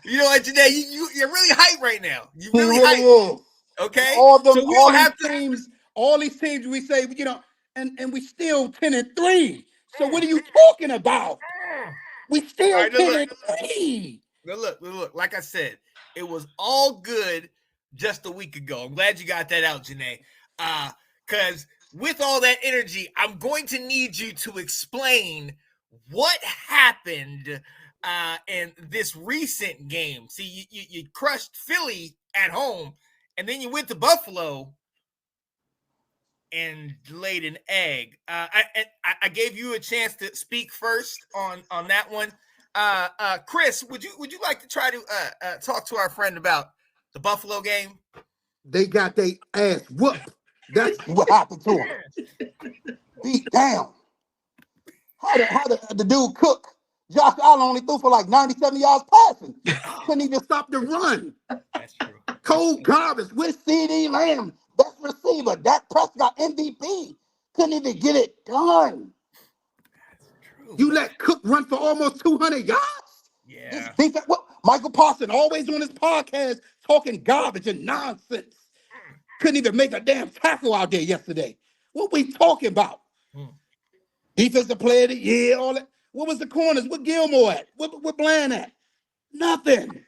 You know what, Janae? You're really hype right now. You He really really hype. is. Okay, All so them, we don't have to. all these teams we say, and we still 10-3. So what are you talking about? We All still right, look, 10-3. look. Like I said, it was all good just a week ago. I'm glad you got that out, Janae. Because with all that energy, I'm going to need you to explain what happened in this recent game. See, you crushed Philly at home, and then you went to Buffalo and laid an egg. I gave you a chance to speak first on that one. Chris, would you like to try to talk to our friend about the Buffalo game? They got their ass whooped. That's what happened to them. Beat down. How the dude Cook? Josh Allen only threw for like 97 yards passing. Couldn't even stop the run. That's true. Cold garbage with CD Lamb, best receiver. Dak Prescott MVP. Couldn't even get it done. True. You let Cook run for almost 200 yards? Yeah. This defense, what? Michael Parsons always on his podcast talking garbage and nonsense. Couldn't even make a damn tackle out there yesterday. What we talking about? Defensive player of the year, all that. What was the corners? What Gilmore at? What Bland at? Nothing.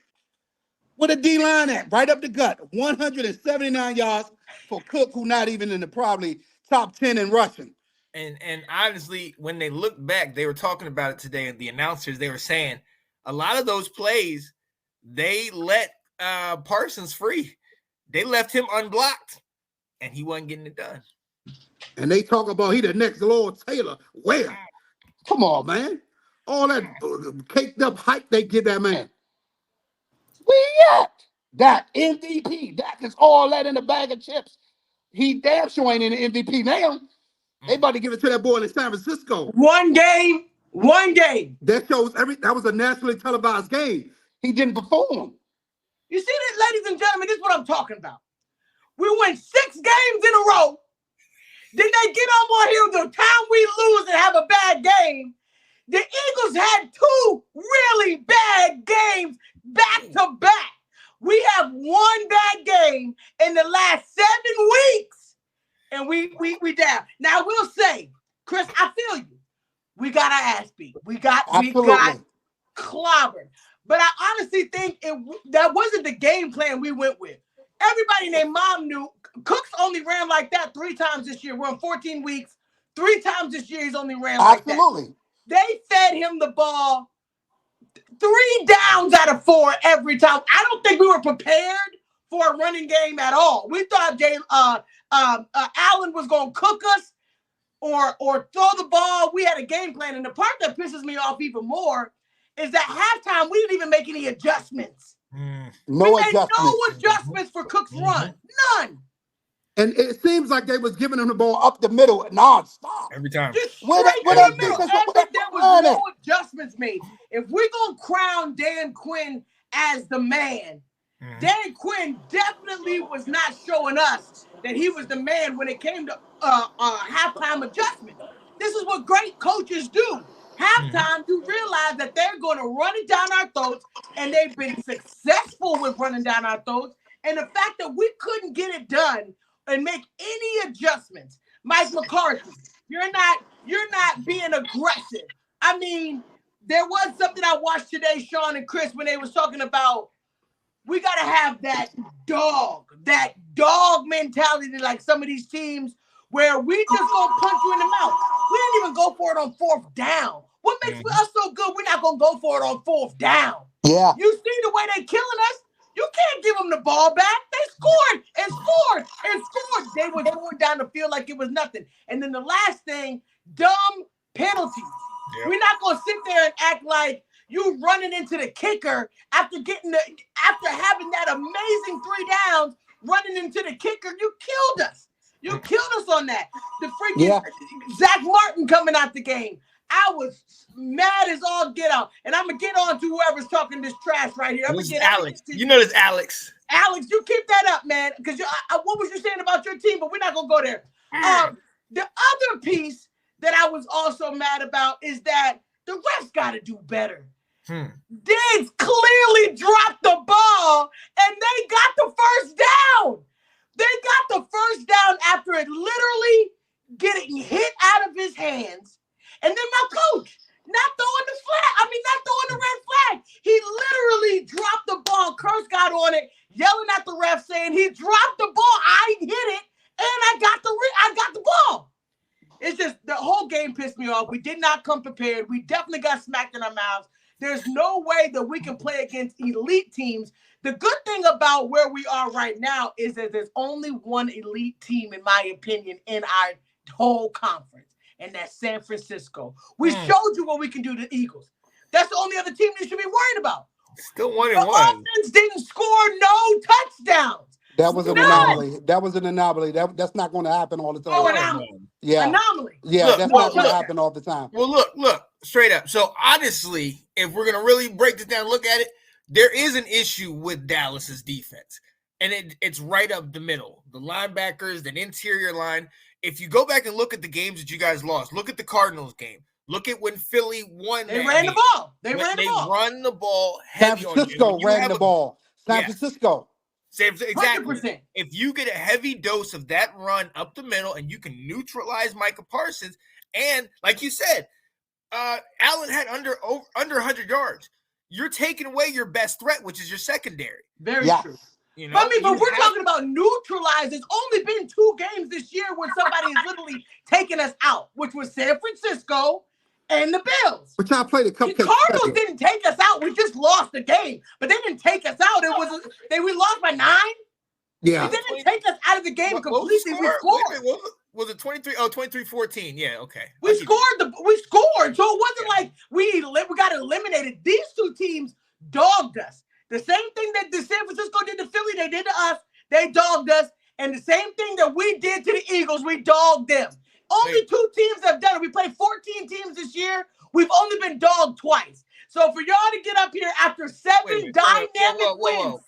What a D-line at? Right up the gut. 179 yards for Cook, who not even in the probably top 10 in rushing. And honestly, when they look back, they were talking about it today, and the announcers, they were saying a lot of those plays, they let Parsons free. They left him unblocked, and he wasn't getting it done. And they talk about he the next Lord Taylor. Where? Come on, man. All that caked up hype they give that man. Where at? That MVP. That is all that in a bag of chips. He damn sure ain't in the MVP now. They about to give it to that boy in San Francisco. One game. That shows that was a nationally televised game. He didn't perform. You see this, ladies and gentlemen, this is what I'm talking about. We win 6 games in a row. Then they get on here the time we lose and have a bad game. The Eagles had 2 really bad games back to back. We have one bad game in the last 7 weeks, and we down. Now I will say, Chris, I feel you. We got our ass beat. We got clobbered. But I honestly think that wasn't the game plan we went with. Everybody named Mom knew Cooks only ran like that 3 times this year. We're in 14 weeks. 3 times this year he's only ran like that. Absolutely. They fed him the ball 3 downs out of 4 every time. I don't think we were prepared for a running game at all. We thought Allen was going to cook us or throw the ball. We had a game plan. And the part that pisses me off even more is that halftime we didn't even make any adjustments. No we made no adjustments for Cook's run. None. And it seems like they was giving him the ball up the middle nonstop. Every time. Just straight the middle. There was no adjustments made. If we're going to crown Dan Quinn as the man, Dan Quinn definitely was not showing us that he was the man when it came to halftime adjustment. This is what great coaches do. Halftime, you realize that they're going to run it down our throats, and they've been successful with running down our throats. And the fact that we couldn't get it done and make any adjustments, Mike McCarthy, you're not being aggressive. I mean, there was something I watched today, Sean and Chris, when they was talking about we got to have that dog mentality like some of these teams where we just going to punch you in the mouth. We didn't even go for it on 4th down. What makes us so good, we're not going to go for it on 4th down. Yeah. You see the way they killing us? You can't give them the ball back. They scored and scored and scored. They were going down the field like it was nothing. And then the last thing, dumb penalties. Yep. We're not going to sit there and act like you running into the kicker after having that amazing 3 downs, running into the kicker. You killed us. You killed us on that. The freaking Zach Martin coming out the game. I was mad as all get out. And I'm going to get on to whoever's talking this trash right here. Alex. You know this, Alex. Alex, you keep that up, man. Because what was you saying about your team? But we're not going to go there. The other piece that I was also mad about is that the refs got to do better. Diggs clearly dropped on it, yelling at the ref, saying he dropped the ball. I hit it, and I got the ball. It's just the whole game pissed me off. We did not come prepared. We definitely got smacked in our mouths. There's no way that we can play against elite teams. The good thing about where we are right now is that there's only one elite team, in my opinion, in our whole conference, and that's San Francisco. We showed you what we can do to the Eagles. That's the only other team you should be worried about. Still 1-1. The offense didn't score no touchdowns. That was an anomaly. That was an anomaly. That's not going to happen all the time. Oh, anomaly. Yeah. Anomaly. Yeah, Look, that's look, not going to look. happen all the time. Well, look, straight up. So honestly, if we're gonna really break this down, and look at it, there is an issue with Dallas's defense, and it's right up the middle. The linebackers, the interior line. If you go back and look at the games that you guys lost, look at the Cardinals game. Look at when Philly won. They ran the ball. They run the ball San heavy Francisco on you. ran the ball. San Francisco. Exactly. 100%. If you get a heavy dose of that run up the middle and you can neutralize Micah Parsons, and like you said, Allen had under 100 yards. You're taking away your best threat, which is your secondary. Very true. You know, But we're talking about neutralize. There's only been 2 games this year where somebody has literally taken us out, which was San Francisco and the Bills. But y'all played a The cupcake. Cardinals didn't take us out. We just lost the game, but they didn't take us out. We lost by 9. Yeah. They didn't take us out of the game completely. We scored. Was it 23? Oh, 23-14. Yeah, okay. We scored. So it wasn't like we got eliminated. These 2 teams dogged us. The same thing that the San Francisco did to Philly, they did to us. They dogged us. And the same thing that we did to the Eagles, we dogged them. Only 2 teams have done it. We played 14 teams this year. We've only been dogged twice. So for y'all to get up here after 7 dynamic wins.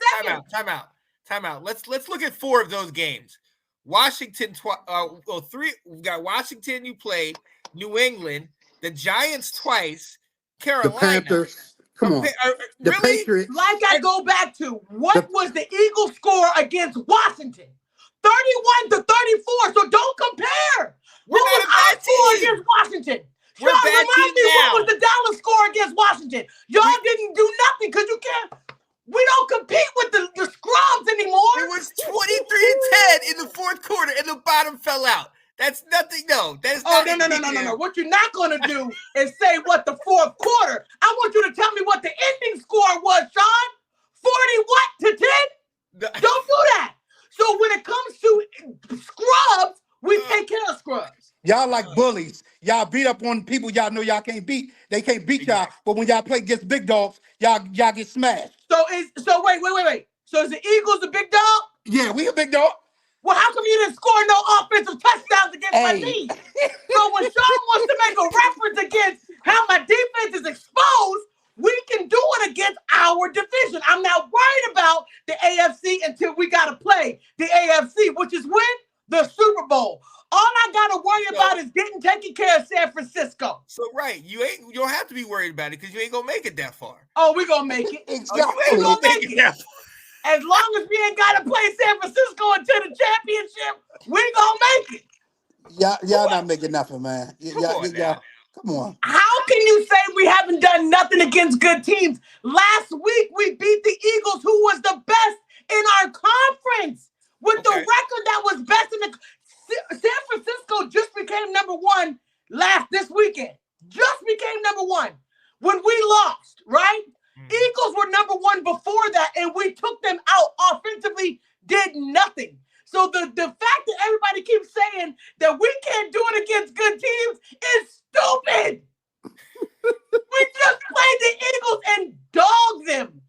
Time out. Let's look at 4 of those games. Washington, 3. We got Washington. You played New England, the Giants twice, Carolina, The Panthers. Come on. The really? Patriots. Like I go back to, what was the Eagles score against Washington? 31-34. So don't compare. What was our score against Washington? Sean, remind me, what was the Dallas score against Washington? Y'all didn't do nothing because you can't. We don't compete with the scrubs anymore. It was 23-10 in the 4th quarter, and the bottom fell out. That's nothing. No, that's no. What you're not going to do is say what the 4th quarter. I want you to tell me what the ending score was, Sean. 40 to 10? Don't do that. So when it comes to scrubs, we take care of scrubs. Y'all like bullies. Y'all beat up on people y'all know y'all can't beat. They can't beat y'all. But when y'all play against big dogs, y'all get smashed. So wait. So is the Eagles the big dog? Yeah, we a big dog. Well, how come you didn't score no offensive touchdowns against my team? So when Sean wants to make a reference against how my defense is exposed, we can do it against our division. I'm not worried about the AFC until we got to play the AFC, which is when? The Super Bowl. All I got to worry about is taking care of San Francisco. So, right. You don't have to be worried about it because you ain't going to make it that far. Oh, we going to make it. Exactly. We going to make it. As long as we ain't got to play San Francisco until the championship, we going to make it. Y'all not making nothing, man. Come on. How can you say we haven't done nothing against good teams? Last week, we beat the Eagles, who was the best in our conference. With the record that was best in the... San Francisco just became number 1 this weekend. Just became number 1 when we lost, right? Eagles were number 1 before that, and we took them out offensively, did nothing. So the fact that everybody keeps saying that we can't do it against good teams is stupid. We just played the Eagles and dogged them.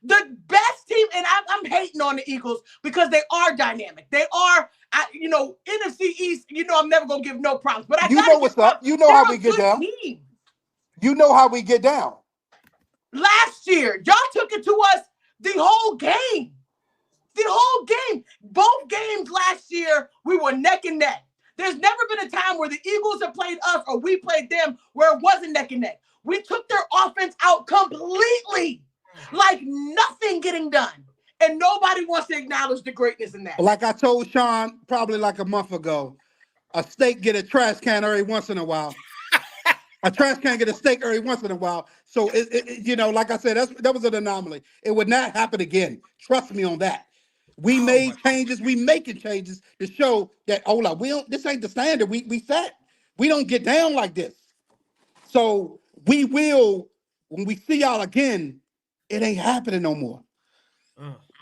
The best team, and I'm hating on the Eagles because they are dynamic. They are, NFC East, I'm never going to give no props. But you know what's up. You know how we get down. Team. You know how we get down. Last year, y'all took it to us the whole game. The whole game. Both games last year, we were neck and neck. There's never been a time where the Eagles have played us or we played them where it wasn't neck and neck. We took their offense out completely. Like nothing getting done. And nobody wants to acknowledge the greatness in that. Like I told Sean probably like a month ago, a steak get a trash can every once in a while. A trash can get a steak every once in a while. So like I said, that was an anomaly. It would not happen again. Trust me on that. We made changes. We making changes to show that this ain't the standard. We set. We don't get down like this. So we will, when we see y'all again, it ain't happening no more.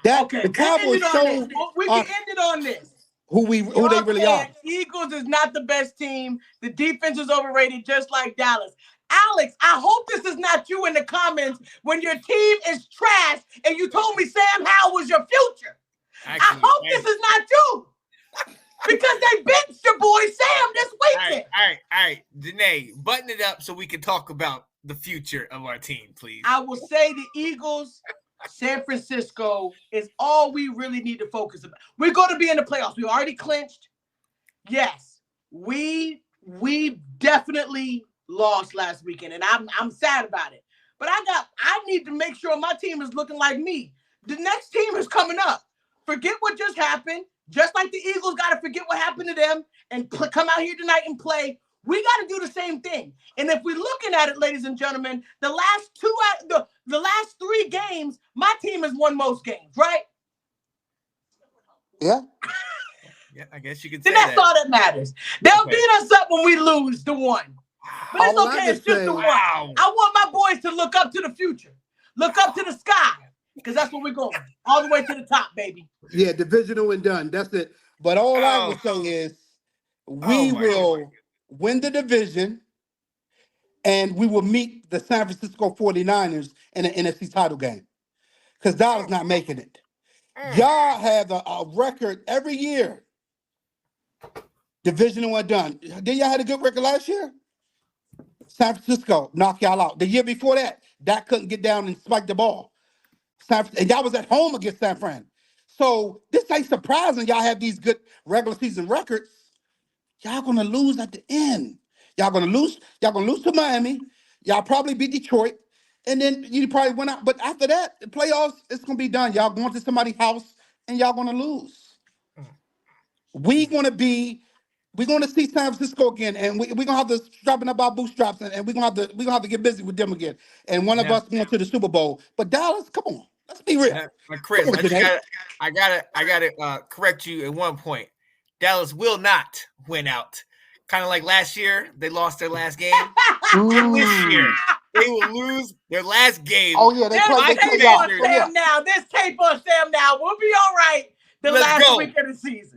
The Cowboys showed we can end it on this. Who they really are. Eagles is not the best team. The defense is overrated, just like Dallas. Alex, I hope this is not you in the comments when your team is trash and you told me Sam Howell was your future. Actually, I hope this is not you. Because they benched your boy Sam this weekend. All right. Janae, button it up so we can talk about the future of our team, please. I will say the Eagles, San Francisco is all we really need to focus on. We're going to be in the playoffs. We already clinched. Yes, we definitely lost last weekend, and I'm sad about it. But I need to make sure my team is looking like me. The next team is coming up. Forget what just happened. Just like the Eagles got to forget what happened to them and come out here tonight and play. We got to do the same thing. And if we're looking at it, ladies and gentlemen, the last 3 games, my team has won most games, right? Yeah. Yeah, I guess you could say then that's all that matters. They'll beat us up when we lose the 1. But it's okay. It's just the 1. I want my boys to look up to the future. Look up to the sky. Because that's where we're going. All the way to the top, baby. Yeah, divisional and done. That's it. But all I will say is we will win the division and we will meet the San Francisco 49ers in an NFC title game. Because Dallas not making it. Y'all have a record every year. Divisional and done. Did y'all have a good record last year? San Francisco knocked y'all out. The year before that, Dak couldn't get down and spike the ball. And y'all was at home against San Fran. So this ain't surprising y'all have these good regular season records. Y'all gonna lose at the end. Y'all gonna lose to Miami. Y'all probably beat Detroit. And then you probably went out. But after that, the playoffs, it's gonna be done. Y'all going to somebody's house and y'all gonna lose. We're gonna see San Francisco again, and we're gonna have to strapping up our bootstraps, and we're gonna have to get busy with them again. And one of us going to the Super Bowl. But Dallas, come on, let's be real. Chris, I gotta correct you at one point. Dallas will not win out. Kind of like last year, they lost their last game. This year, they will lose their last game. Oh yeah, they played Sam now. There's tape on Sam now. We'll be all right. The last week of the season.